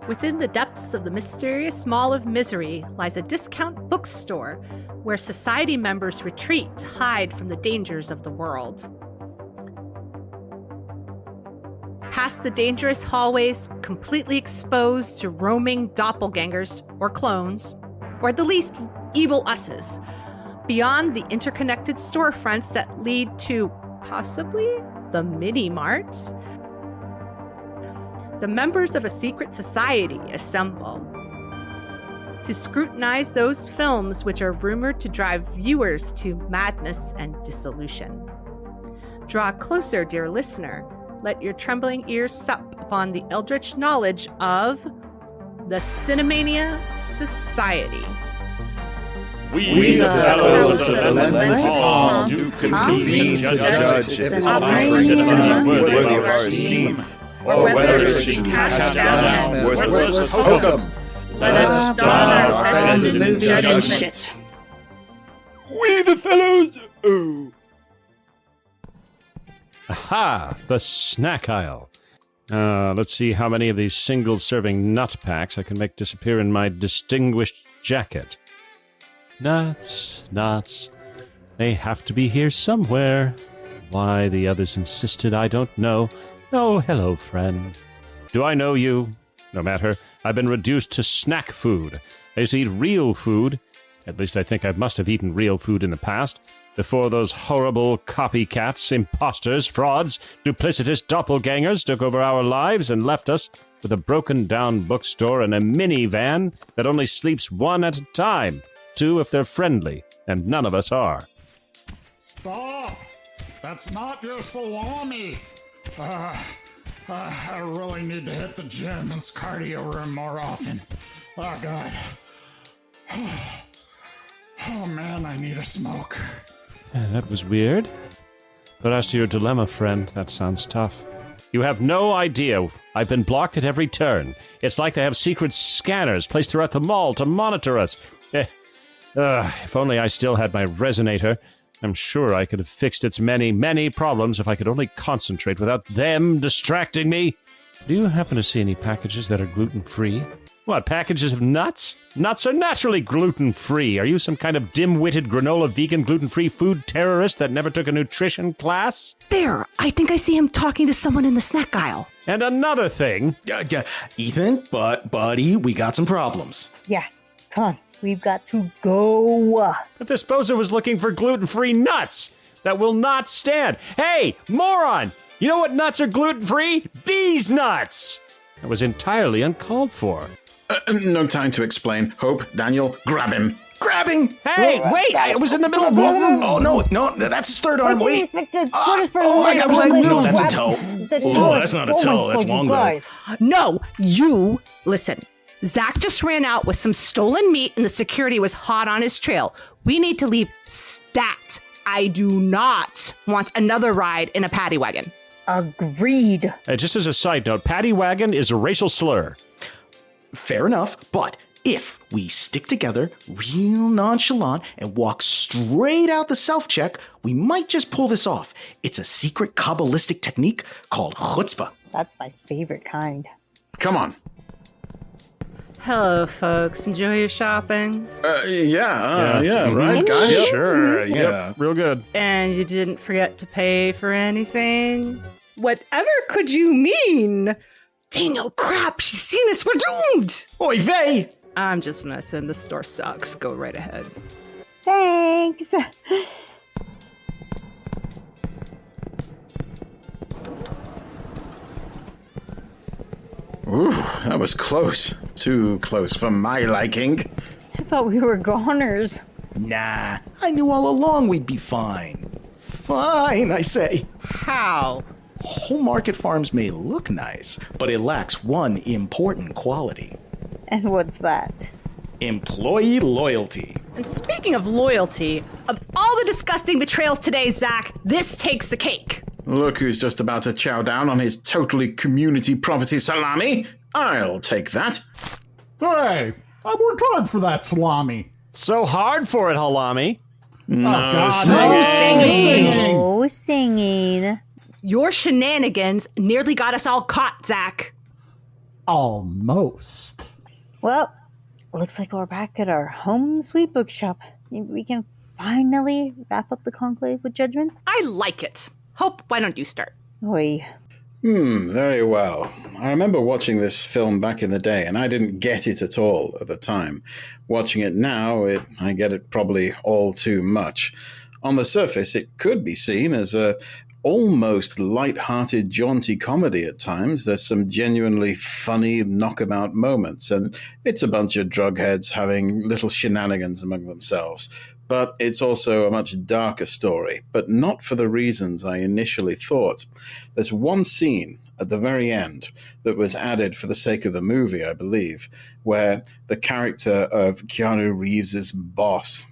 Within the depths of the mysterious Mall of Misery lies a discount bookstore where society members retreat to hide from the dangers of the world. Past the dangerous hallways, completely exposed to roaming doppelgangers or clones, or the least evil us's, beyond the interconnected storefronts that lead to, possibly, the mini-marts, the members of a secret society assemble to scrutinize those films which are rumored to drive viewers to madness and dissolution. Draw closer, dear listener. Let your trembling ears sup upon the eldritch knowledge of the Cinemania Society. We the fellows of the lens of calm do convene to judge if cinema worthy of our esteem, or whether it should cast down as worthless hokum. Let us don our feathers in judgment. We the fellows... Oh. Aha! The snack aisle. Let's see how many of these single-serving nut packs I can make disappear in my distinguished jacket. Nuts, nuts. They have to be here somewhere. Why the others insisted, I don't know. Oh, hello, friend. Do I know you? No matter. I've been reduced to snack food. I used to eat real food. At least I think I must have eaten real food in the past. Before those horrible copycats, imposters, frauds, duplicitous doppelgangers took over our lives and left us with a broken-down bookstore and a minivan that only sleeps one at a time. Two if they're friendly, and none of us are. Stop! That's not your salami! I really need to hit the gym and cardio room more often. Oh, God. Oh, man, I need a smoke. That was weird. But as to your dilemma, friend, that sounds tough. You have no idea. I've been blocked at every turn. It's like they have secret scanners placed throughout the mall to monitor us. If only I still had my resonator. I'm sure I could have fixed its many, many problems if I could only concentrate without them distracting me. Do you happen to see any packages that are gluten-free? What, packages of nuts? Nuts are naturally gluten-free. Are you some kind of dim-witted granola vegan gluten-free food terrorist that never took a nutrition class? There, I think I see him talking to someone in the snack aisle. And another thing... Ethan, buddy, we got some problems. Yeah, come on. We've got to go. But this bozo was looking for gluten-free nuts that will not stand. Hey, moron! You know what nuts are gluten-free? These nuts! That was entirely uncalled for. No time to explain. Hope, Daniel, grab him. Grabbing! Hey, wait! I was in the middle of... Oh, no, that's his third arm. Wait. No, That's a toe. Oh, that's not a toe. That's long, though. No, you listen. Zac just ran out with some stolen meat and the security was hot on his trail. We need to leave stat. I do not want another ride in a paddy wagon. Agreed. Just as a side note, paddy wagon is a racial slur. Fair enough, but if we stick together real nonchalant and walk straight out the self-check, we might just pull this off. It's a secret Kabbalistic technique called chutzpah. That's my favorite kind. Come on. Hello, folks. Enjoy your shopping. Yeah, right, guys? Yep. Sure, yeah. Yep, real good. And you didn't forget to pay for anything? Whatever could you mean? Daniel, crap, she's seen us. We're doomed. Oy vey! I'm just messing. The store sucks. Go right ahead. Thanks. Ooh, that was close. Too close for my liking. I thought we were goners. Nah, I knew all along we'd be fine. Fine, I say. How? Whole market farms may look nice, but it lacks one important quality. And what's that? Employee loyalty. And speaking of loyalty, of all the disgusting betrayals today, Zac, this takes the cake. Look who's just about to chow down on his totally community property salami. I'll take that. Hey, I worked hard for that salami. So hard for it, Halami. No singing. No singing. Your shenanigans nearly got us all caught, Zac. Almost. Well, looks like we're back at our home sweet bookshop. Maybe we can finally wrap up the conclave with judgments. I like it. Hope, why don't you start? Oi. Very well. I remember watching this film back in the day, and I didn't get it at all at the time. Watching it now, I get it probably all too much. On the surface, it could be seen as a almost light-hearted, jaunty comedy at times. There's some genuinely funny knockabout moments, and it's a bunch of drug heads having little shenanigans among themselves. But it's also a much darker story, but not for the reasons I initially thought. There's one scene at the very end that was added for the sake of the movie, I believe, where the character of Keanu Reeves' boss,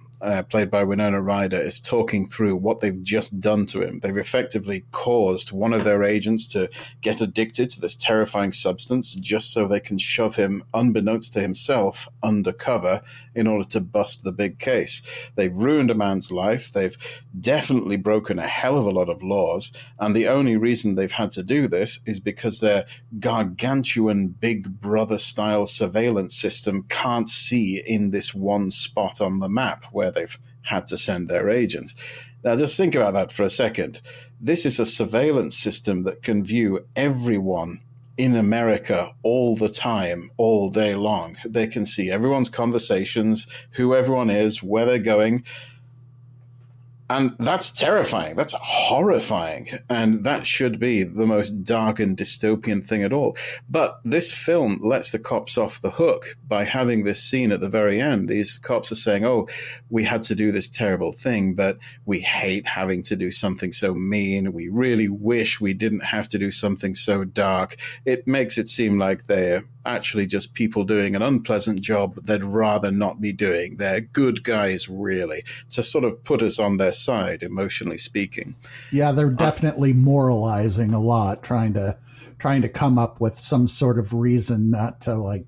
played by Winona Ryder, is talking through what they've just done to him. They've effectively caused one of their agents to get addicted to this terrifying substance just so they can shove him, unbeknownst to himself, undercover in order to bust the big case. They've ruined a man's life. They've definitely broken a hell of a lot of laws. And the only reason they've had to do this is because their gargantuan Big Brother-style surveillance system can't see in this one spot on the map where they've had to send their agents. Now, just think about that for a second. This is a surveillance system that can view everyone in America all the time, all day long. They can see everyone's conversations, who everyone is, where they're going. And that's terrifying. That's horrifying. And that should be the most dark and dystopian thing at all. But this film lets the cops off the hook by having this scene at the very end. These cops are saying, oh, we had to do this terrible thing, but we hate having to do something so mean. We really wish we didn't have to do something so dark. It makes it seem like they're actually just people doing an unpleasant job they'd rather not be doing. They're good guys, really, to sort of put us on their side, emotionally speaking. Yeah, they're definitely moralizing a lot, trying to come up with some sort of reason not to,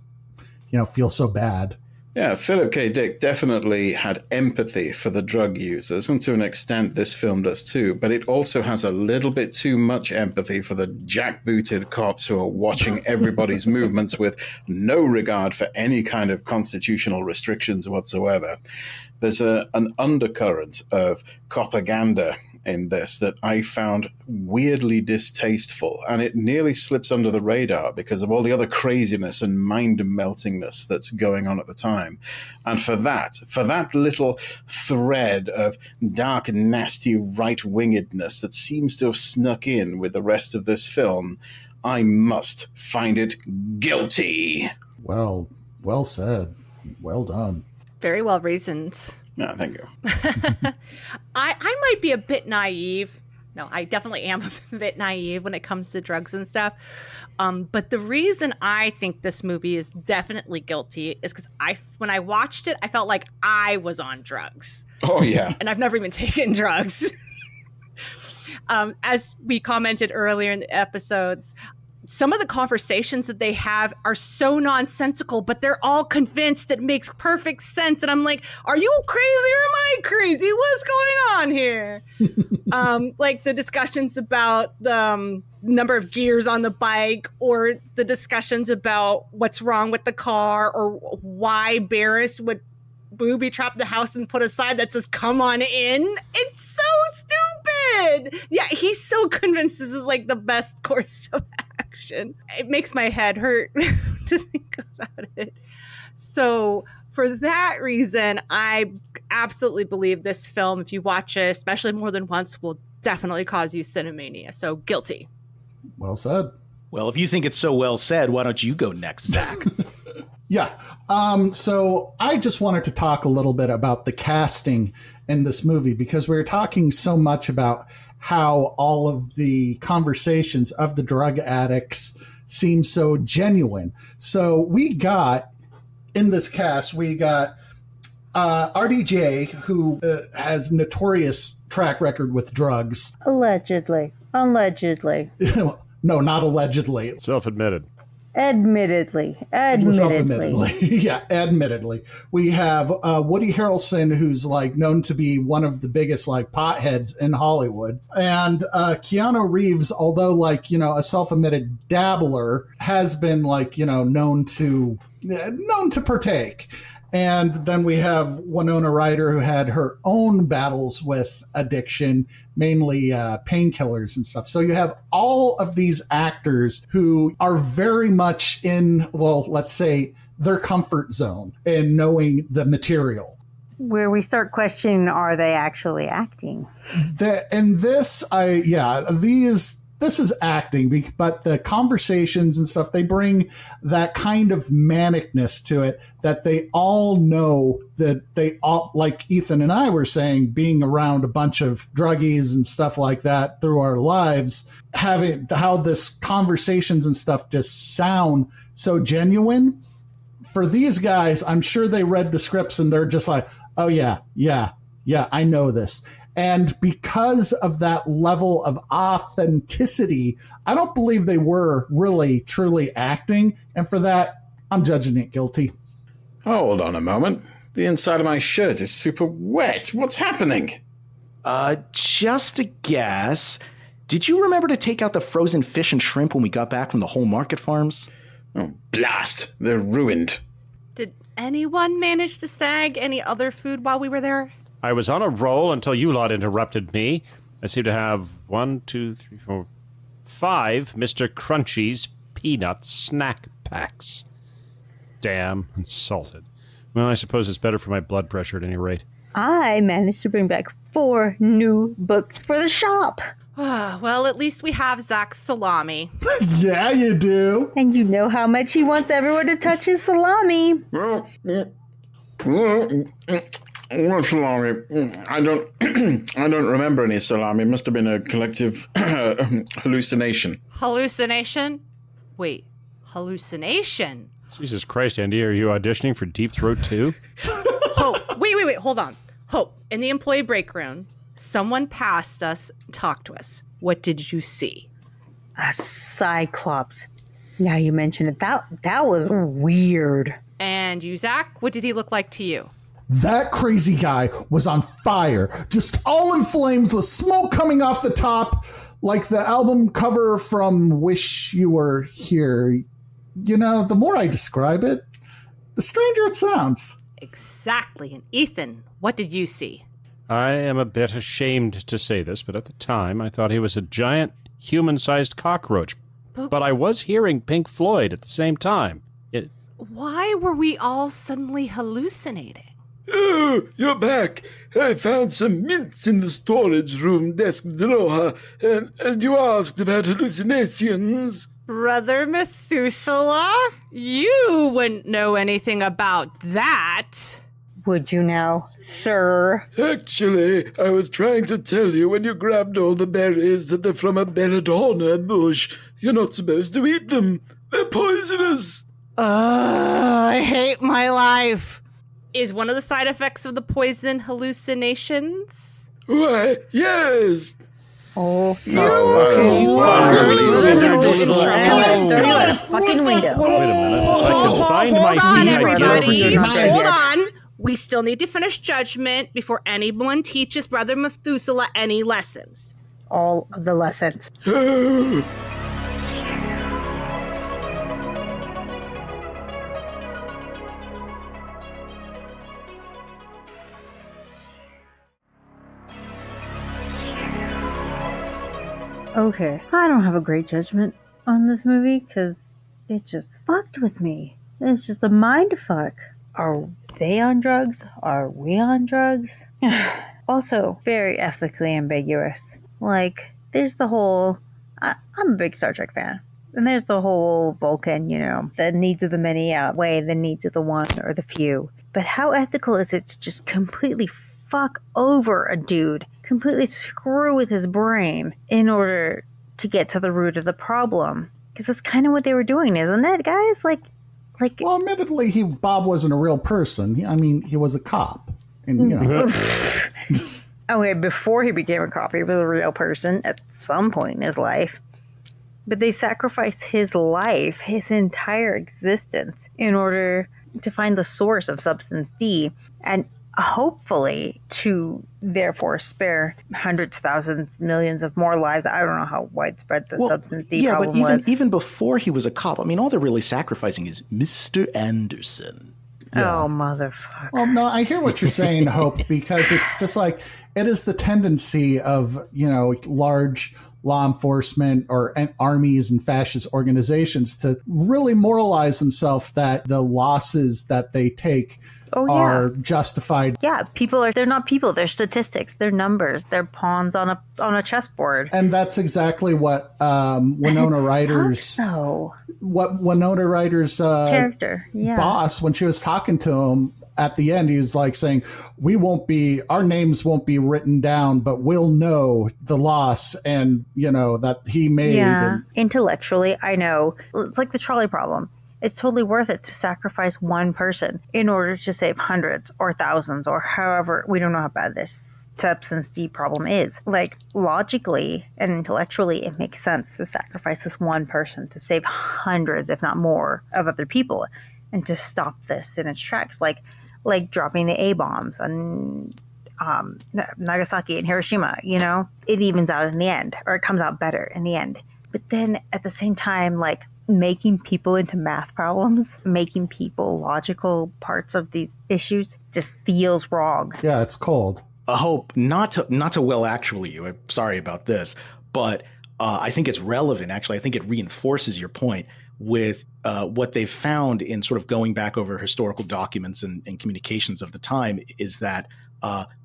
feel so bad. Yeah, Philip K. Dick definitely had empathy for the drug users, and to an extent this film does too, but it also has a little bit too much empathy for the jackbooted cops who are watching everybody's movements with no regard for any kind of constitutional restrictions whatsoever. There's an undercurrent of propaganda in this that I found weirdly distasteful, and it nearly slips under the radar because of all the other craziness and mind-meltingness that's going on at the time. And for that little thread of dark, nasty right-wingedness that seems to have snuck in with the rest of this film, I must find it guilty. Well said. Well done. Very well reasoned. No, thank you. I might be a bit naive. No, I definitely am a bit naive when it comes to drugs and stuff. But the reason I think this movie is definitely guilty is because when I watched it, I felt like I was on drugs. Oh, yeah. And I've never even taken drugs. As we commented earlier in the episodes, some of the conversations that they have are so nonsensical, but they're all convinced it makes perfect sense. And I'm like, are you crazy or am I crazy? What's going on here? Like the discussions about the number of gears on the bike, or the discussions about what's wrong with the car, or why Barris would booby trap the house and put a sign that says, come on in. It's so stupid. Yeah, he's so convinced this is like the best course of action. It makes my head hurt to think about it. So for that reason, I absolutely believe this film, if you watch it, especially more than once, will definitely cause you cinemania. So guilty. Well said. Well, if you think it's so well said, why don't you go next, Zach? Yeah. So I just wanted to talk a little bit about the casting in this movie, because we were talking so much about how all of the conversations of the drug addicts seem so genuine. So we got, in this cast, we got RDJ, who has notorious track record with drugs. Allegedly. No, not allegedly. Self-admitted. Admittedly. Yeah, admittedly. We have Woody Harrelson, who's like known to be one of the biggest like potheads in Hollywood. And Keanu Reeves, although like, a self-admitted dabbler, has been like, known to partake. And then we have Winona Ryder, who had her own battles with addiction, mainly painkillers and stuff. So you have all of these actors who are very much in, well, let's say, their comfort zone in knowing the material. Where we start questioning, are they actually acting? This is acting, but the conversations and stuff, they bring that kind of manicness to it that they all know that they all, like Ethan and I were saying, being around a bunch of druggies and stuff like that through our lives, having how this conversations and stuff just sound so genuine. For these guys, I'm sure they read the scripts and they're just like, oh yeah, I know this. And because of that level of authenticity, I don't believe they were really, truly acting. And for that, I'm judging it guilty. Hold on a moment. The inside of my shirt is super wet. What's happening? Just a guess. Did you remember to take out the frozen fish and shrimp when we got back from the whole market farms? Oh, blast. They're ruined. Did anyone manage to snag any other food while we were there? I was on a roll until you lot interrupted me. I seem to have 5 Mr. Crunchies peanut snack packs. Damn, and salted. Well, I suppose it's better for my blood pressure at any rate. I managed to bring back 4 new books for the shop. Well, at least we have Zac's salami. Yeah, you do. And you know how much he wants everyone to touch his salami. What salami? I don't remember any salami. It must have been a collective hallucination. Hallucination? Wait, hallucination? Jesus Christ, Andy, are you auditioning for Deep Throat 2? Hope, wait, hold on. Hope, in the employee break room, someone passed us and talked to us. What did you see? A cyclops. Now you mention it, that was weird. And you, Zac, what did he look like to you? That crazy guy was on fire, just all in flames with smoke coming off the top, like the album cover from Wish You Were Here. The more I describe it, the stranger it sounds. Exactly. And Ethan, what did you see? I am a bit ashamed to say this, but at the time I thought he was a giant human-sized cockroach. But I was hearing Pink Floyd at the same time. Why were we all suddenly hallucinating? Oh, you're back. I found some mints in the storage room desk drawer, and you asked about hallucinations. Brother Methuselah? You wouldn't know anything about that. Would you now, sir? Actually, I was trying to tell you when you grabbed all the berries that they're from a belladonna bush. You're not supposed to eat them. They're poisonous. I hate my life. Is one of the side effects of the poison hallucinations? Why, yes. Oh, fucking window. Wait a minute. If I can find my feet, I get over to your Hold on. We still need to finish judgment before anyone teaches Brother Methuselah any lessons. All of the lessons. Okay, I don't have a great judgment on this movie because it just fucked with me. It's just a mind fuck. Are they on drugs? Are we on drugs? Also, very ethically ambiguous. Like, there's the whole... I'm a big Star Trek fan. And there's the whole Vulcan, the needs of the many outweigh the needs of the one or the few. But how ethical is it to just completely fuck over a dude, completely screw with his brain in order to get to the root of the problem? Because that's kind of what they were doing, isn't it, guys? Like. Well, admittedly, Bob wasn't a real person. He was a cop, and Okay, before he became a cop, he was a real person at some point in his life. But they sacrificed his life, his entire existence, in order to find the source of substance D, and hopefully to therefore spare hundreds, thousands, millions of more lives. I don't know how widespread the substance D problem was. But even before he was a cop, I mean, all they're really sacrificing is Mr. Anderson. Yeah. Oh, motherfucker. Well, no, I hear what you're saying, Hope, because it's just like, it is the tendency of, large law enforcement or armies and fascist organizations to really moralize themselves that the losses that they take are justified. Yeah, they're not people, they're statistics, they're numbers, they're pawns on a chessboard. And that's exactly what Winona Ryder's character, boss, when she was talking to him at the end, he was like saying, our names won't be written down, but we'll know the loss and, that he made. Yeah, intellectually, I know. It's like the trolley problem. It's totally worth it to sacrifice one person in order to save hundreds or thousands or however. We don't know how bad this substance D problem is. Like, logically and intellectually, it makes sense to sacrifice this one person to save hundreds, if not more, of other people and to stop this in its tracks. Like dropping the A-bombs on Nagasaki and Hiroshima, it evens out in the end, or it comes out better in the end. But then at the same time, like, making people into math problems, making people logical parts of these issues just feels wrong. Yeah, it's cold. I hope not to well actually you. I'm sorry about this, but I think it's relevant. Actually, I think it reinforces your point with what they've found in sort of going back over historical documents and communications of the time is that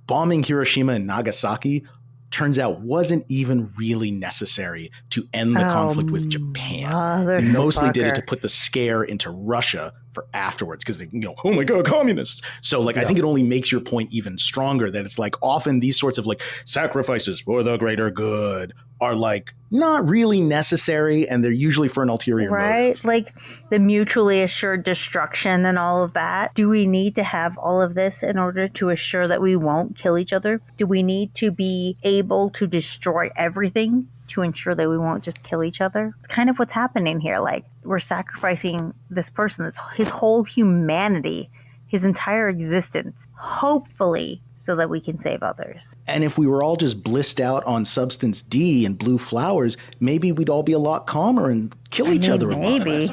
bombing Hiroshima and Nagasaki turns out wasn't even really necessary to end the conflict with Japan. They mostly did it to put the scare into Russia for afterwards because they oh my God, communists. So I think it only makes your point even stronger that it's like often these sorts of sacrifices for the greater good are not really necessary, and they're usually for an ulterior motive. Like the mutually assured destruction and all of that. Do we need to have all of this in order to assure that we won't kill each other? Do we need to be able to destroy everything to ensure that we won't just kill each other? It's kind of what's happening here. Like, we're sacrificing this person, his whole humanity, his entire existence, hopefully so that we can save others. And if we were all just blissed out on substance D and blue flowers, maybe we'd all be a lot calmer and kill each other a lot less.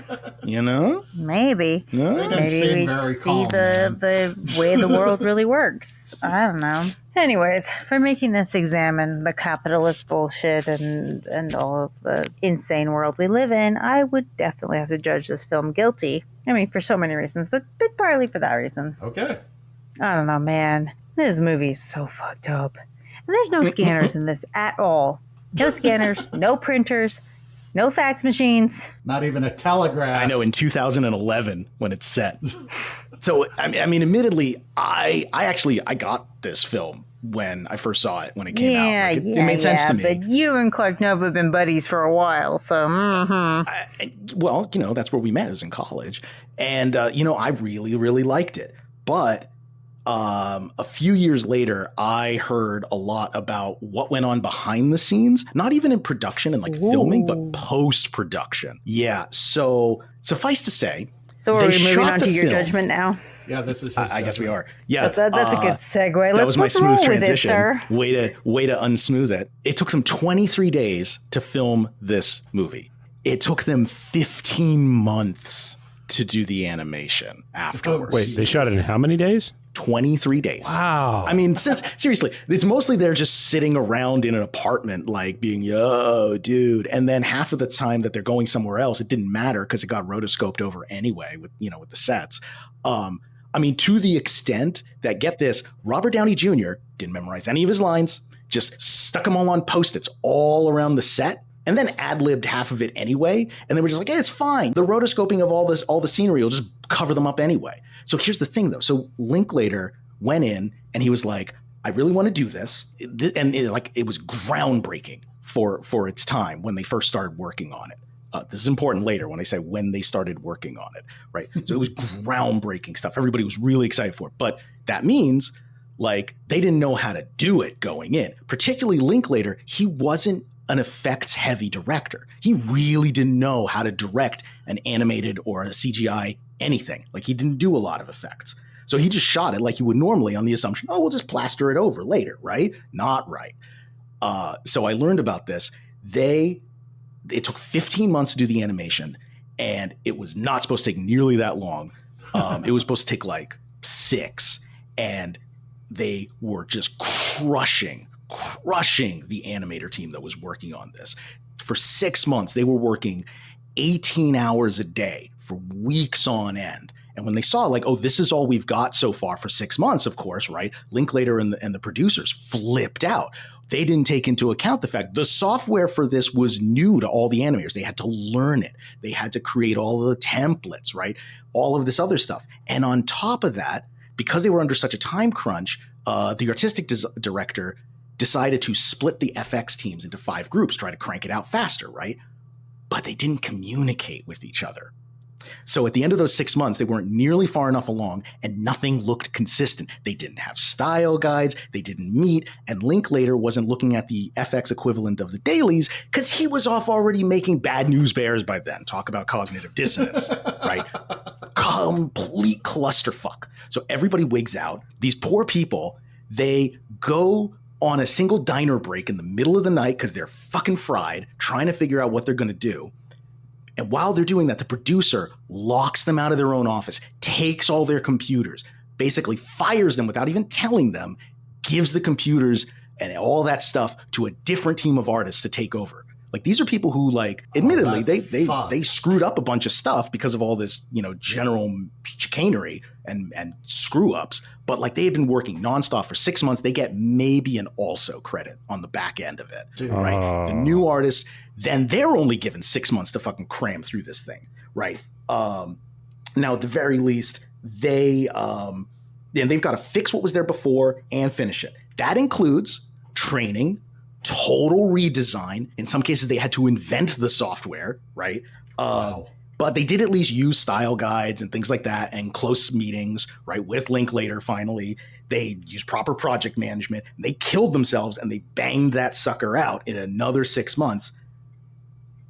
Maybe. No? They didn't seem very calm, the way the world really works. I don't know. Anyways, for making this examine the capitalist bullshit and all of the insane world we live in, I would definitely have to judge this film guilty. I mean, for so many reasons, but partly for that reason. Okay. I don't know, man. This movie is so fucked up. And there's no scanners in this at all. No scanners, no printers, no fax machines. Not even a telegraph. I know, in 2011 when it's set. So, I mean, admittedly, I got this film when I first saw it, when it came out. It made sense to me. But you and Clark Nova have been buddies for a while, so well, that's where we met. It was in college. And, I really, really liked it. But a few years later, I heard a lot about what went on behind the scenes, not even in production and filming, but post-production. Yeah. So suffice to say, so are we moving on to your judgment now? Yeah, this is his I guess we are. Yeah. That's a good segue. That was my smooth transition. With it, way to unsmooth it. It took them 23 days to film this movie. It took them 15 months to do the animation afterwards. Wait, they shot it in how many days? 23 days. Wow. I mean, seriously, it's mostly they're just sitting around in an apartment, being, yo, dude. And then half of the time that they're going somewhere else, it didn't matter because it got rotoscoped over anyway with the sets. I mean, to the extent that, get this, Robert Downey Jr. didn't memorize any of his lines, just stuck them all on Post-its all around the set, and then ad-libbed half of it anyway. And they were just like, hey, it's fine. The rotoscoping of all the scenery will just cover them up anyway. So here's the thing, though. So Linklater went in and he was like, I really want to do this. And it was groundbreaking for its time when they first started working on it. This is important later when I say when they started working on it, right? So it was groundbreaking stuff. Everybody was really excited for it. But that means they didn't know how to do it going in. Particularly Linklater, he wasn't an effects heavy director. He really didn't know how to direct an animated or a CGI anything. Like, he didn't do a lot of effects. So he just shot it like you would normally on the assumption, oh, we'll just plaster it over later, right? Not right. So I learned about this. It took 15 months to do the animation, and it was not supposed to take nearly that long. It was supposed to take like 6, and they were just crushing the animator team that was working on this. For 6 months, they were working 18 hours a day for weeks on end. And when they saw like, oh, this is all we've got so far for 6 months, of course, right? Linklater and the producers flipped out. They didn't take into account the fact the software for this was new to all the animators. They had to learn it. They had to create all of the templates, right? All of this other stuff. And on top of that, because they were under such a time crunch, the artistic director decided to split the FX teams into 5 groups, try to crank it out faster, right? But they didn't communicate with each other. So at the end of those 6 months, they weren't nearly far enough along, and nothing looked consistent. They didn't have style guides, they didn't meet, and Linklater wasn't looking at the FX equivalent of the dailies because he was off already making Bad News Bears by then. Talk about cognitive dissonance, right? Complete clusterfuck. So everybody wigs out. These poor people, they go on a single diner break in the middle of the night because they're fucking fried, trying to figure out what they're going to do. And while they're doing that, the producer locks them out of their own office, takes all their computers, basically fires them without even telling them, gives the computers and all that stuff to a different team of artists to take over. Like, these are people who, like, admittedly, they screwed up a bunch of stuff because of all this, general chicanery and screw ups. But like, they had been working nonstop for 6 months. They get maybe an also credit on the back end of it, right? The new artists, then they're only given 6 months to fucking cram through this thing, right? Now, at the very least, they've got to fix what was there before and finish it. That includes training, total redesign. In some cases, they had to invent the software, right? Wow. But they did at least use style guides and things like that, and close meetings, right, with Linklater. Finally, they used proper project management. And they killed themselves, and they banged that sucker out in another 6 months.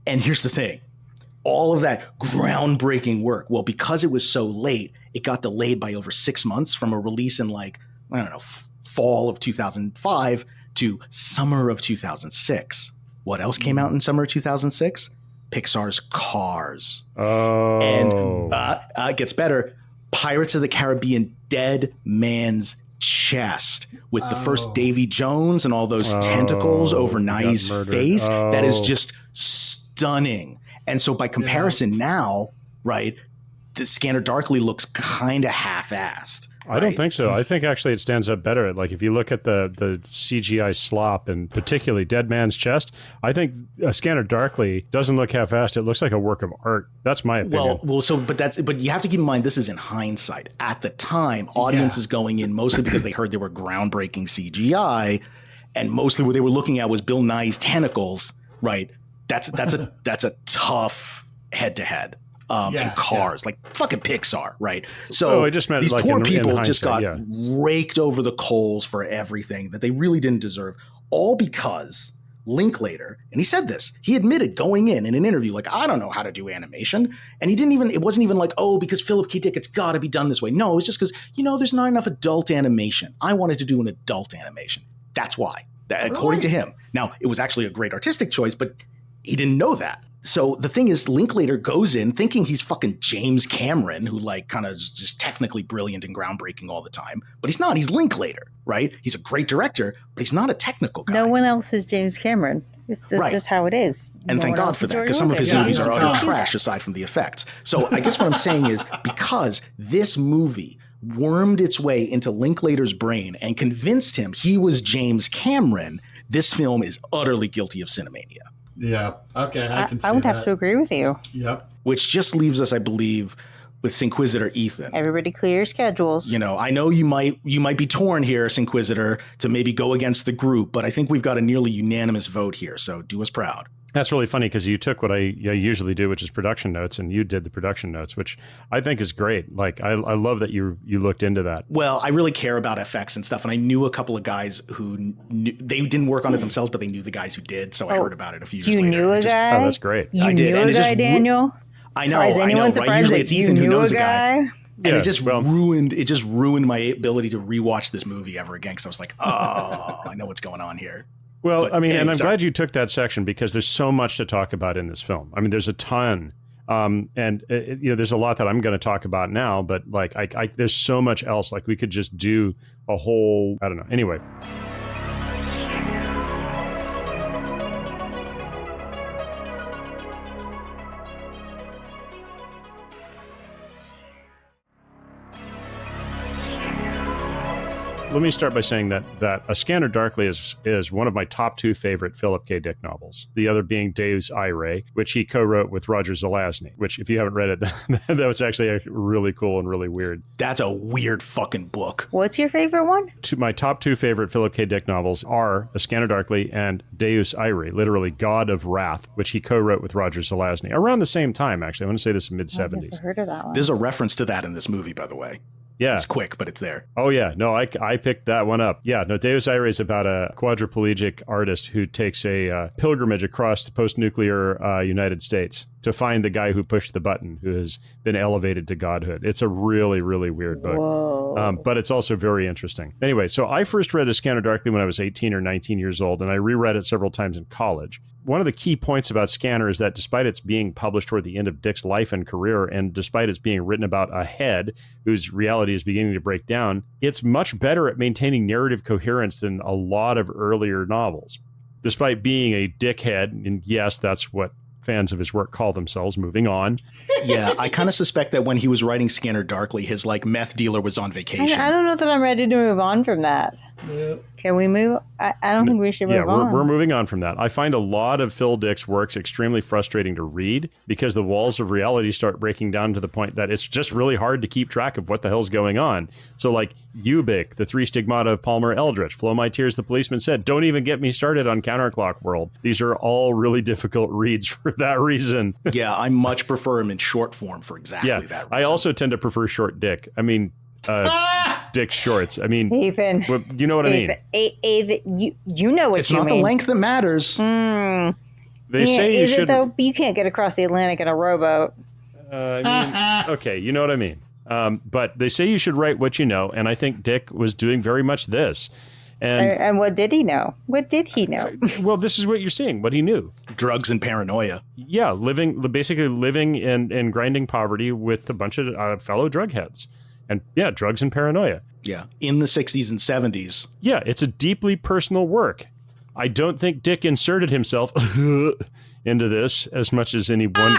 And here's the thing. All of that groundbreaking work, well, because it was so late, it got delayed by over 6 months from a release in, like, I don't know, fall of 2005 to summer of 2006. What else came out in summer of 2006? Pixar's Cars. Oh. And it gets better. Pirates of the Caribbean Dead Man's Chest with the first Davy Jones and all those tentacles over Nai's face. That is just stunning. And so by comparison now, right, the Scanner Darkly looks kind of half-assed. I don't think so. I think actually it stands up better. Like, if you look at the CGI slop, and particularly Dead Man's Chest, I think Scanner Darkly doesn't look half-assed. It looks like a work of art. That's my opinion. But you have to keep in mind, this is in hindsight. At the time, audiences going in mostly because they heard they were groundbreaking CGI, and mostly what they were looking at was Bill Nighy's tentacles, right? That's a tough head-to-head. And Cars, like fucking Pixar, right? So I just meant these like poor in people hindsight, just got raked over the coals for everything that they really didn't deserve, all because Linklater, and he said this, he admitted going in an interview, like, I don't know how to do animation. And it wasn't even like, oh, because Philip K. Dick, it's got to be done this way. No, it was just because, there's not enough adult animation. I wanted to do an adult animation. That's why, according to him. Now, it was actually a great artistic choice, but he didn't know that. So the thing is, Linklater goes in thinking he's fucking James Cameron, who like kind of is just technically brilliant and groundbreaking all the time. But he's not. He's Linklater, right? He's a great director, but he's not a technical guy. No one else is James Cameron. It's just how it is. And thank God for that, because some of his movies are utter trash aside from the effects. So I guess what I'm saying is, because this movie wormed its way into Linklater's brain and convinced him he was James Cameron, this film is utterly guilty of cinemania. Yeah. Okay. I can see I would that. have to agree with you. Yep. Which just leaves us, I believe, with Cinquisitor Ethan. Everybody clear your schedules. I know you might be torn here, Cinquisitor, to maybe go against the group, but I think we've got a nearly unanimous vote here. So do us proud. That's really funny because you took what I usually do, which is production notes, and you did the production notes, which I think is great. Like, I love that you looked into that. Well, I really care about effects and stuff, and I knew a couple of guys who they didn't work on it themselves, but they knew the guys who did, so I heard about it a few years later. You knew a guy? Oh, that's great. I did. Knew a guy, Daniel? I know, right? Usually it's Ethan who knows a guy. And it just ruined my ability to rewatch this movie ever again, because I was like, oh, I know what's going on here. Well, But I mean, anyway, and I'm sorry. glad you took that section because there's so much to talk about in this film. I mean, there's a ton. There's a lot that I'm going to talk about now, but like, there's so much else. Like, we could just do a whole, I don't know. Anyway. Let me start by saying that A Scanner Darkly is one of my top 2 favorite Philip K. Dick novels. The other being Deus Irae, which he co-wrote with Roger Zelazny, which, if you haven't read it, that was actually really cool and really weird. That's a weird fucking book. What's your favorite one? My top 2 favorite Philip K. Dick novels are A Scanner Darkly and Deus Irae, literally God of Wrath, which he co-wrote with Roger Zelazny around the same time, actually. I want to say this in mid-70s. I've never heard of that one. There's a reference to that in this movie, by the way. Yeah. It's quick, but it's there. Oh, yeah. No, I picked that one up. Yeah, no, Deus Irae is about a quadriplegic artist who takes a pilgrimage across the post-nuclear United States to find the guy who pushed the button, who has been elevated to godhood. It's a really, really weird book. But it's also very interesting. Anyway, so I first read A Scanner Darkly when I was 18 or 19 years old, and I reread it several times in college. One of the key points about Scanner is that despite its being published toward the end of Dick's life and career, and despite its being written about a head whose reality is beginning to break down, it's much better at maintaining narrative coherence than a lot of earlier novels. Despite being a dickhead, and yes, that's what fans of his work call themselves, moving on. Yeah, I kind of suspect that when he was writing Scanner Darkly, his meth dealer was on vacation. I don't know that I'm ready to move on from that. Yeah. Can we move? I don't think we should move on. Yeah, we're moving on from that. I find a lot of Phil Dick's works extremely frustrating to read because the walls of reality start breaking down to the point that it's just really hard to keep track of what the hell's going on. So like Ubik, The Three Stigmata of Palmer Eldritch, Flow My Tears, The Policeman Said, don't even get me started on Counterclock World. These are all really difficult reads for that reason. Yeah, I much prefer him in short form for exactly that reason. I also tend to prefer short Dick. I mean, Dick Shorts. I mean, Ethan, you know what I mean. Ethan, you know what it's you mean. It's not the length that matters. They say you should. Though? You can't get across the Atlantic in a rowboat. Okay, you know what I mean. But they say you should write what you know, and I think Dick was doing very much this. And what did he know? What did he know? Well, this is what you're seeing, what he knew. Drugs and paranoia. Yeah, basically living in grinding poverty with a bunch of fellow drug heads. And yeah, drugs and paranoia. Yeah, in the 60s and 70s. Yeah, it's a deeply personal work. I don't think Dick inserted himself into this as much as any one,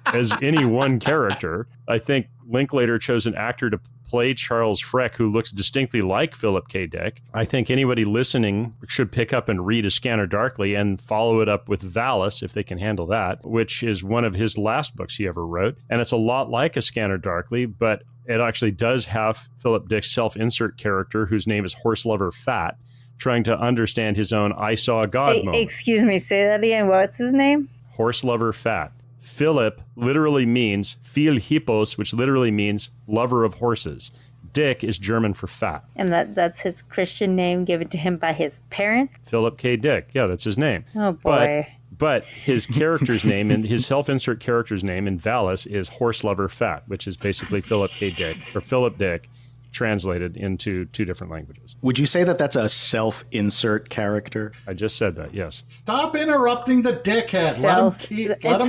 as any one character. I think Linklater chose an actor to play Charles Freck who looks distinctly like Philip K. Dick. I think anybody listening should pick up and read A Scanner Darkly and follow it up with Valis, if they can handle that, which is one of his last books he ever wrote. And it's a lot like A Scanner Darkly, but it actually does have Philip Dick's self-insert character, whose name is Horse Lover Fat, trying to understand his own I saw God moment. Excuse me, say that again. What's his name? Horse Lover Fat. Philip literally means Phil Hippos, which literally means lover of horses. Dick is German for fat. And that's his Christian name given to him by his parents? Philip K. Dick. Yeah, that's his name. Oh, boy. But his character's name and his self-insert character's name in Valis is Horse Lover Fat, which is basically Philip K. Dick, or Philip Dick, translated into 2 different languages. Would you say that that's a self-insert character? I just said that, yes. Stop interrupting the dickhead. Let him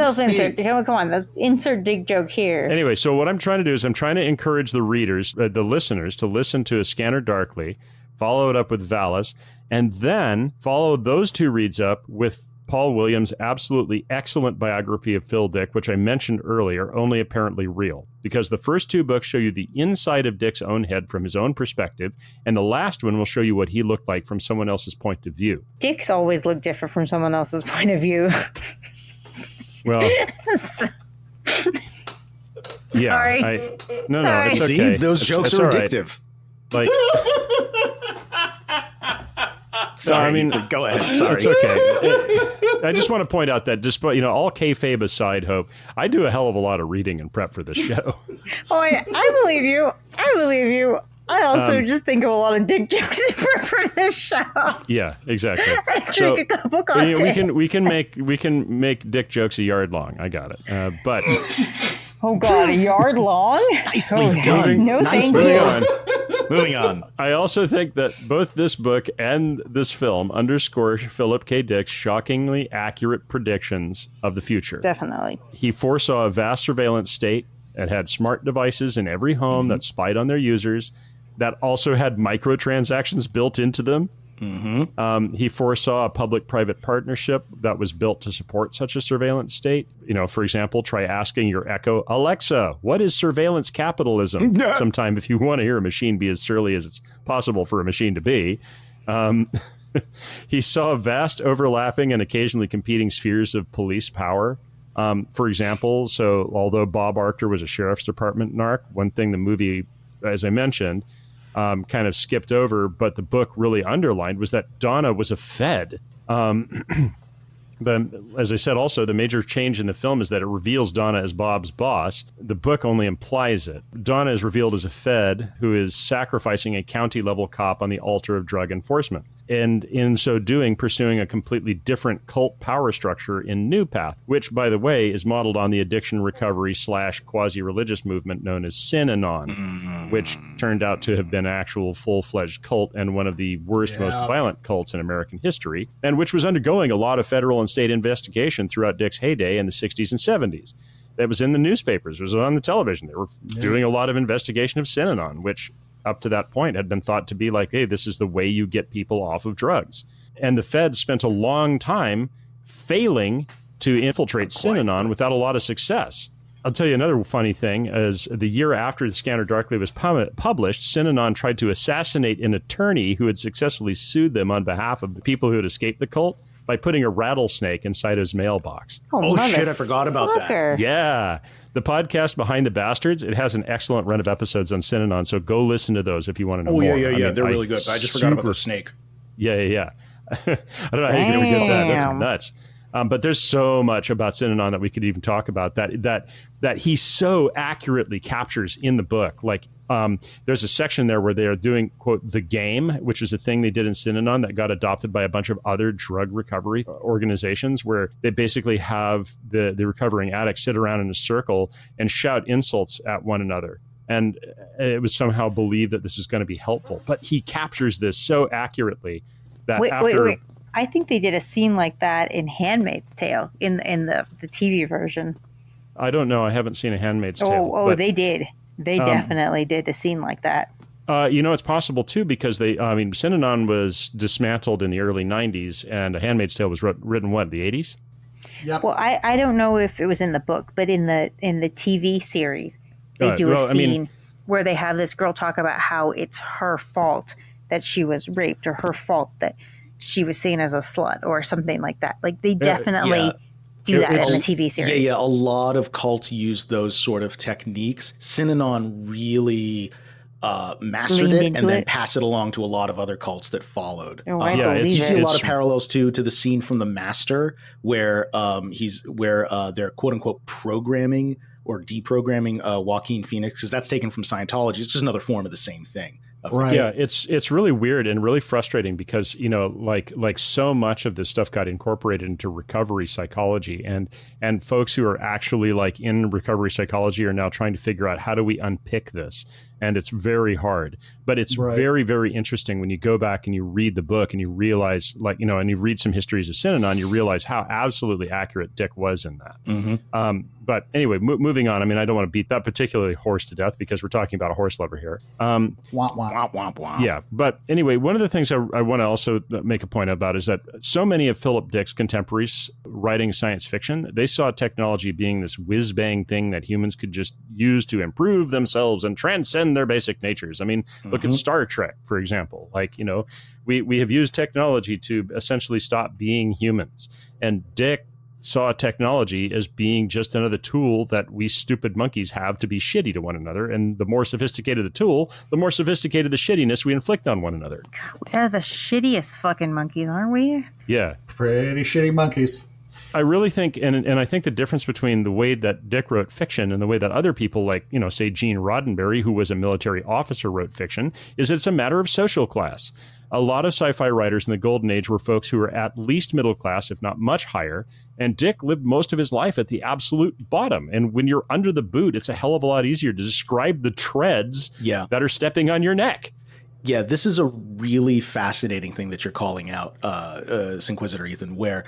speak. Come on, let's insert dick joke here. Anyway, so what I'm trying to do is I'm trying to encourage the readers, the listeners, to listen to A Scanner Darkly, follow it up with Valis, and then follow those 2 reads up with Paul Williams' absolutely excellent biography of Phil Dick, which I mentioned earlier, Only Apparently Real, because the first 2 books show you the inside of Dick's own head from his own perspective, and the last one will show you what he looked like from someone else's point of view. Dick's always look different from someone else's point of view. Well, yeah, Sorry. No, it's okay. See, those jokes are addictive. Right. Like, Sorry, I mean, go ahead. Sorry. It's okay. I just want to point out that despite, all kayfabe aside, Hope, I do a hell of a lot of reading and prep for this show. Oh, I believe you. I also just think of a lot of dick jokes for this show. Yeah, exactly. I drink a couple cocktails. we can make dick jokes a yard long. I got it. But oh God, a yard long? Nicely done. No, Nicely thank you. done. Moving on. I also think that both this book and this film underscore Philip K. Dick's shockingly accurate predictions of the future. Definitely. He foresaw a vast surveillance state that had smart devices in every home that spied on their users, that also had microtransactions built into them. He foresaw a public-private partnership that was built to support such a surveillance state. For example, try asking your Echo, Alexa, what is surveillance capitalism? Sometime if you want to hear a machine be as surly as it's possible for a machine to be. He saw vast overlapping and occasionally competing spheres of police power. For example, so although Bob Archer was a sheriff's department narc, one thing the movie, as I mentioned, kind of skipped over, but the book really underlined was that Donna was a Fed. As I said, also, the major change in the film is that it reveals Donna as Bob's boss. The book only implies it. Donna is revealed as a Fed who is sacrificing a county-level cop on the altar of drug enforcement, and in so doing, pursuing a completely different cult power structure in New Path, which, by the way, is modeled on the addiction recovery / quasi-religious movement known as Synanon, which turned out to have been an actual full-fledged cult and one of the worst, most violent cults in American history, and which was undergoing a lot of federal and state investigation throughout Dick's heyday in the 60s and 70s. That was in the newspapers, it was on the television. They were doing a lot of investigation of Synanon, which up to that point had been thought to be like, hey, this is the way you get people off of drugs. And the feds spent a long time failing to infiltrate Synanon without a lot of success. I'll tell you another funny thing is the year after The Scanner Darkly was published, Synanon tried to assassinate an attorney who had successfully sued them on behalf of the people who had escaped the cult by putting a rattlesnake inside his mailbox. Oh shit, I forgot about that. Yeah. The podcast Behind the Bastards, it has an excellent run of episodes on Synanon, so go listen to those if you want to know more. Yeah. They're really good. I just forgot about the snake. Yeah. I don't know how you can forget that. That's nuts. But there's so much about Synanon that we could even talk about that he so accurately captures in the book. Like there's a section there where they are doing, quote, the game, which is a thing they did in Synanon that got adopted by a bunch of other drug recovery organizations, where they basically have the recovering addicts sit around in a circle and shout insults at one another. And it was somehow believed that this is going to be helpful. But he captures this so accurately that Wait. I think they did a scene like that in Handmaid's Tale in the TV version. I don't know. I haven't seen a Handmaid's Tale. Oh, they did. They definitely did a scene like that. It's possible, too, because Synanon was dismantled in the early 90s, and A Handmaid's Tale was written, what, the 80s? Yep. Well, I don't know if it was in the book, but in the TV series, they do a scene where they have this girl talk about how it's her fault that she was raped, or her fault that she was seen as a slut or something like that. Like they definitely do that in the TV series. Yeah. A lot of cults use those sort of techniques. Synanon really mastered it and then passed it along to a lot of other cults that followed. You see a lot of parallels to the scene from The Master where they're quote unquote programming or deprogramming Joaquin Phoenix, because that's taken from Scientology. It's just another form of the same thing. Right. Yeah, it's really weird and really frustrating because, like so much of this stuff got incorporated into recovery psychology, and folks who are actually like in recovery psychology are now trying to figure out how do we unpick this. And it's very hard, but it's very, very interesting when you go back and you read the book and you realize, and you read some histories of Synanon, you realize how absolutely accurate Dick was in that. Mm-hmm. But anyway, moving on. I mean, I don't want to beat that particularly horse to death because we're talking about a horse lover here. Womp, womp, womp, womp. Yeah. But anyway, one of the things I want to also make a point about is that so many of Philip Dick's contemporaries writing science fiction, they saw technology being this whiz-bang thing that humans could just use to improve themselves and transcend their basic natures. I mean, look at Star Trek, for example. We have used technology to essentially stop being humans. And Dick saw technology as being just another tool that we stupid monkeys have to be shitty to one another. And the more sophisticated the tool, the more sophisticated the shittiness we inflict on one another. We are the shittiest fucking monkeys, aren't we? Yeah. Pretty shitty monkeys. I really think, and I think the difference between the way that Dick wrote fiction and the way that other people like, say Gene Roddenberry, who was a military officer, wrote fiction, is it's a matter of social class. A lot of sci-fi writers in the golden age were folks who were at least middle class, if not much higher. And Dick lived most of his life at the absolute bottom. And when you're under the boot, it's a hell of a lot easier to describe the treads that are stepping on your neck. Yeah, this is a really fascinating thing that you're calling out, Cinquisitor Ethan, where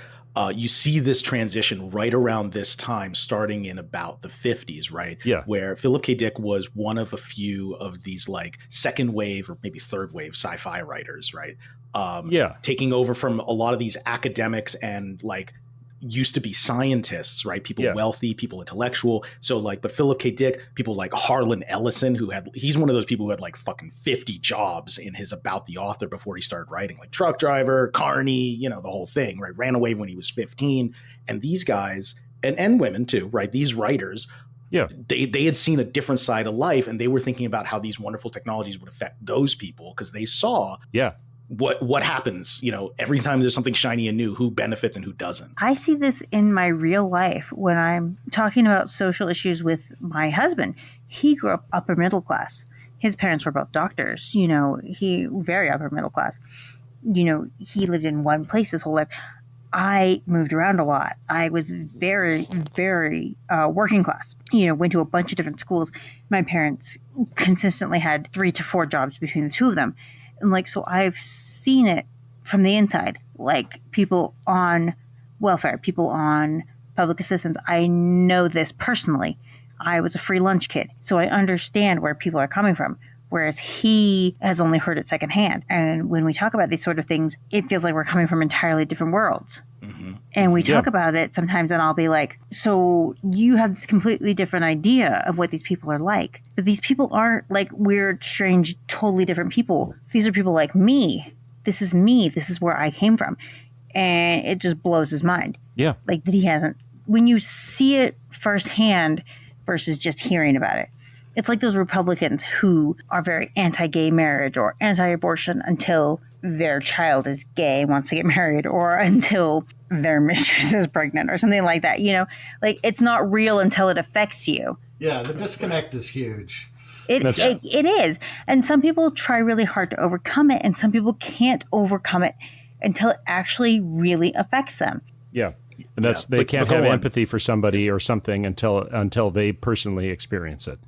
you see this transition right around this time, starting in about the 50s, right? Yeah. Where Philip K. Dick was one of a few of these like second wave or maybe third wave sci-fi writers, right? Taking over from a lot of these academics and like used to be scientists, right? People wealthy, people intellectual. So like, but Philip K. Dick, people like Harlan Ellison, he's one of those people who had like fucking 50 jobs in his About the Author before he started writing, like truck driver, carny, the whole thing, right? Ran away when he was 15. And these guys, and women too, right? These writers, they had seen a different side of life, and they were thinking about how these wonderful technologies would affect those people, because they saw what happens, every time there's something shiny and new, who benefits and who doesn't. I see this in my real life when I'm talking about social issues with my husband. He grew up upper middle class. His parents were both doctors, he very upper middle class. He lived in one place his whole life. I moved around a lot. I was very, very working class, went to a bunch of different schools. My parents consistently had 3 to 4 jobs between the two of them. And so I've seen it from the inside, like people on welfare, people on public assistance. I know this personally. I was a free lunch kid, so I understand where people are coming from, whereas he has only heard it secondhand. And when we talk about these sort of things, it feels like we're coming from entirely different worlds. Mm-hmm. And we talk about it sometimes, and I'll be like, so you have this completely different idea of what these people are like. But these people aren't like weird, strange, totally different people. These are people like me. This is me. This is where I came from. And it just blows his mind. Yeah. Like that he hasn't. When you see it firsthand versus just hearing about it. It's like those Republicans who are very anti-gay marriage or anti-abortion until their child is gay, wants to get married, or until their mistress is pregnant or something like that. Like it's not real until it affects you. Yeah, the disconnect is huge. It is. And some people try really hard to overcome it, and some people can't overcome it until it actually really affects them. Yeah. And they can't have empathy for somebody or something until they personally experience it.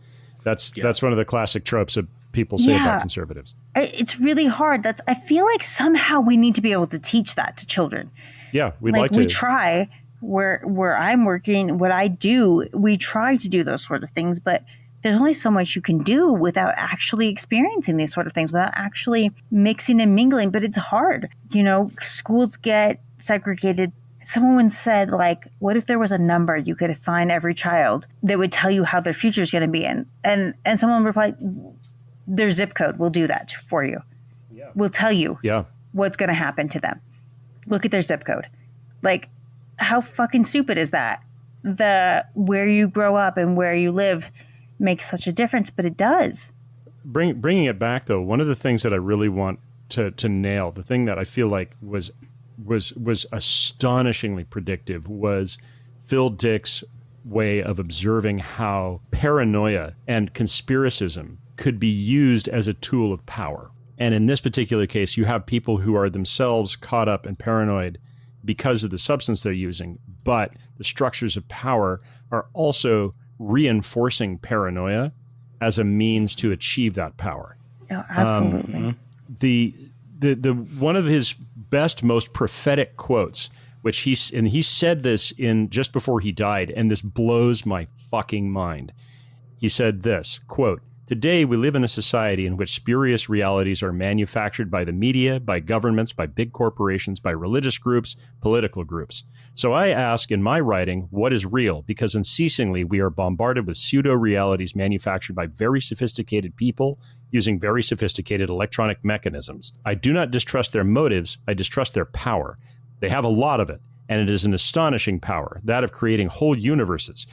That's one of the classic tropes of people say about conservatives. It's really hard. I feel like somehow we need to be able to teach that to children. Yeah, we'd like to. We try where I'm working, what I do, we try to do those sort of things, but there's only so much you can do without actually experiencing these sort of things, without actually mixing and mingling. But it's hard. Schools get segregated. Someone said, like, what if there was a number you could assign every child that would tell you how their future is going to be? And someone replied, their zip code will do that for you. Yeah. We'll tell you what's going to happen to them. Look at their zip code. Like, how fucking stupid is that? Where you grow up and where you live makes such a difference, but it does. Bringing it back, though, one of the things that I really want to nail, the thing that I feel like was astonishingly predictive, was Phil Dick's way of observing how paranoia and conspiracism could be used as a tool of power. And in this particular case, you have people who are themselves caught up and paranoid because of the substance they're using, but the structures of power are also reinforcing paranoia as a means to achieve that power. Oh, absolutely. The one of his best, most prophetic quotes, which he said this in just before he died, and this blows my fucking mind. He said this, quote, "Today we live in a society in which spurious realities are manufactured by the media, by governments, by big corporations, by religious groups, political groups. So I ask in my writing, what is real? Because unceasingly we are bombarded with pseudo-realities manufactured by very sophisticated people using very sophisticated electronic mechanisms. I do not distrust their motives, I distrust their power. They have a lot of it, And it is an astonishing power, that of creating whole universes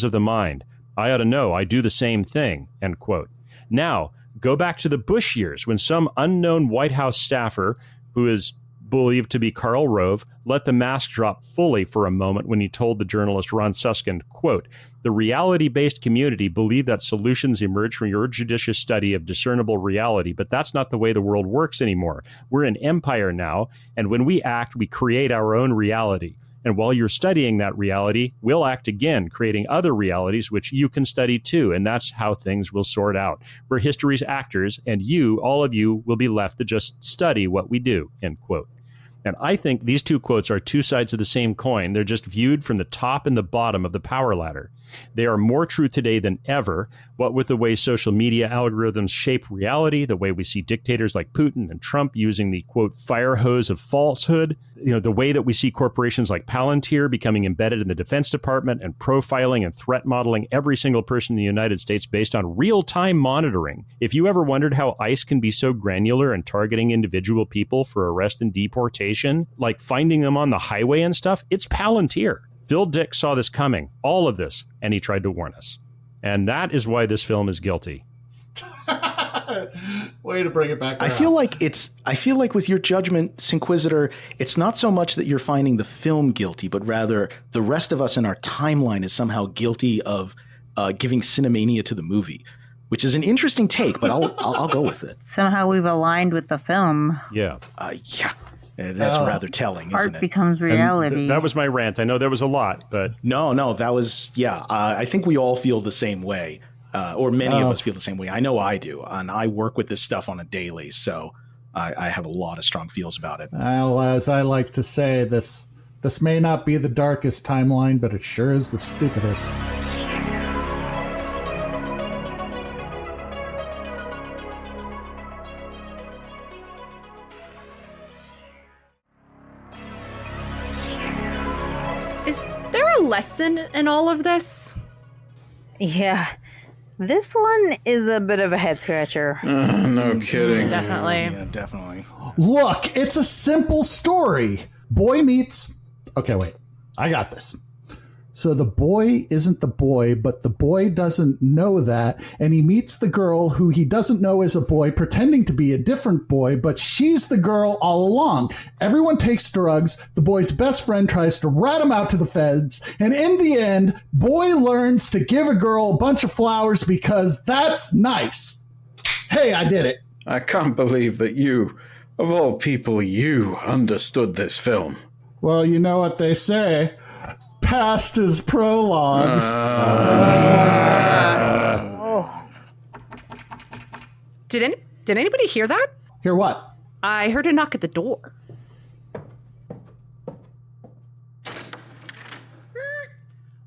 of the mind. I ought to know, I do the same thing, end quote. Now, go back to the Bush years when some unknown White House staffer, who is believed to be Karl Rove, let the mask drop fully for a moment when he told the journalist Ron Suskind, quote, "The reality-based community believe that solutions emerge from your judicious study of discernible reality, but that's not the way the world works anymore. We're an empire now, and when we act, we create our own reality. And while you're studying that reality, we'll act again, creating other realities which you can study too, and that's how things will sort out. We're history's actors, and you, all of you, will be left to just study what we do," end quote. And I think these two quotes are two sides of the same coin. They're just viewed from the top and the bottom of the power ladder. They are more true today than ever, what with the way social media algorithms shape reality, the way we see dictators like Putin and Trump using the, quote, fire hose of falsehood, the way that we see corporations like Palantir becoming embedded in the Defense Department and profiling and threat modeling every single person in the United States based on real-time monitoring. If you ever wondered how ICE can be so granular and targeting individual people for arrest and deportation, like finding them on the highway and stuff, it's Palantir. Phil Dick saw this coming, all of this, and he tried to warn us. And that is why this film is guilty. Way to bring it back around. I feel like with your judgment, Cinquisitor, it's not so much that you're finding the film guilty, but rather the rest of us in our timeline is somehow guilty of giving cinemania to the movie, which is an interesting take, but I'll go with it. Somehow we've aligned with the film. Yeah. Yeah. That's rather telling, isn't it? Art becomes reality. That was my rant. I know there was a lot, but... No, that was, I think we all feel the same way, or many of us feel the same way. I know I do, and I work with this stuff on a daily, so I have a lot of strong feels about it. Well, as I like to say, this may not be the darkest timeline, but it sure is the stupidest. Is there a lesson in all of this? Yeah. This one is a bit of a head scratcher. No kidding. Definitely. Yeah, definitely. Look, it's a simple story. Boy meets... Okay, wait. I got this. So the boy isn't the boy, but the boy doesn't know that, and he meets the girl who he doesn't know is a boy, pretending to be a different boy, but she's the girl all along. Everyone takes drugs. The boy's best friend tries to rat him out to the feds, and in the end, boy learns to give a girl a bunch of flowers because that's nice. Hey, I did it. I can't believe that you, of all people, you understood this film. Well, you know what they say. Past is prologue. Did anybody hear that? Hear what? I heard a knock at the door.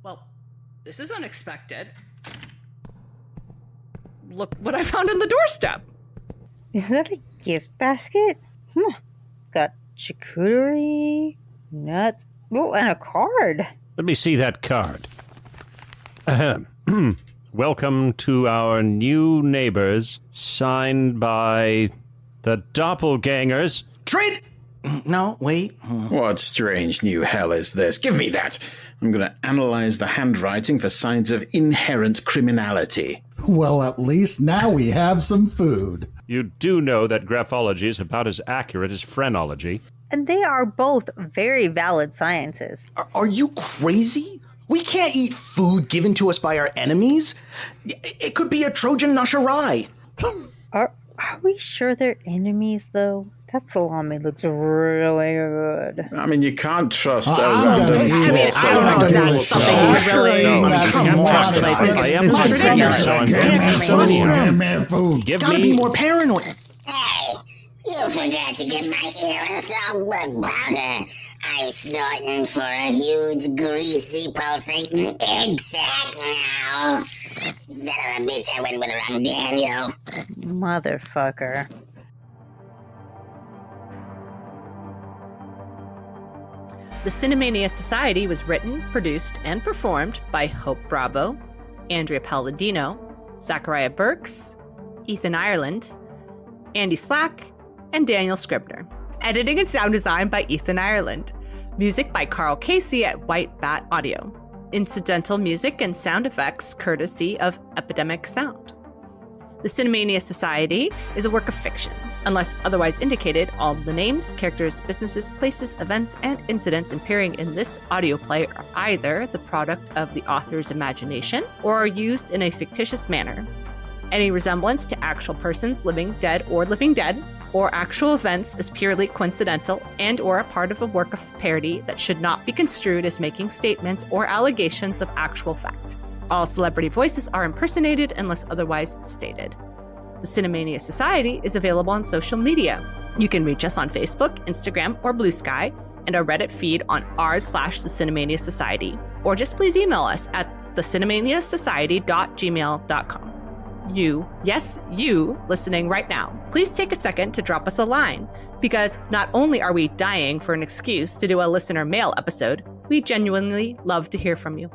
Well, this is unexpected. Look what I found on the doorstep. Is that a gift basket? Got charcuterie, nuts, and a card. Let me see that card. Welcome to our new neighbors, signed by the doppelgangers. Trade! No, wait. What strange new hell is this? Give me that. I'm going to analyze the handwriting for signs of inherent criminality. Well, at least now we have some food. You do know that graphology is about as accurate as phrenology. And they are both very valid sciences. Are you crazy? We can't eat food given to us by our enemies. It could be a Trojan Nasharai. Are we sure they're enemies, though? That salami looks really good. I mean, you can't trust a I don't know if that's something you really... I am trusting you, son. Give Gotta be more paranoid. Hey, you forgot to get my ears all blood powder. I'm snorting for a huge, greasy, pulsating egg sack now. Son of a bitch, I went with the wrong Daniel. Motherfucker. The Cinemania Society was written, produced, and performed by Hope Bravo, Andrea Palladino, Zachariah Burks, Ethan Ireland, Andy Slack, and Daniel Scribner. Editing and sound design by Ethan Ireland. Music by Carl Casey at White Bat Audio. Incidental music and sound effects courtesy of Epidemic Sound. The Cinemania Society is a work of fiction. Unless otherwise indicated, all the names, characters, businesses, places, events, and incidents appearing in this audio play are either the product of the author's imagination or are used in a fictitious manner. Any resemblance to actual persons, living dead, or actual events is purely coincidental and or a part of a work of parody that should not be construed as making statements or allegations of actual fact. All celebrity voices are impersonated unless otherwise stated. The Cinemania Society is available on social media. You can reach us on Facebook, Instagram, or Blue Sky, and our Reddit feed on r/The Cinemania Society. Or just please email us at thecinemaniasociety.gmail.com. You, yes, you, listening right now, please take a second to drop us a line, because not only are we dying for an excuse to do a listener mail episode, we genuinely love to hear from you.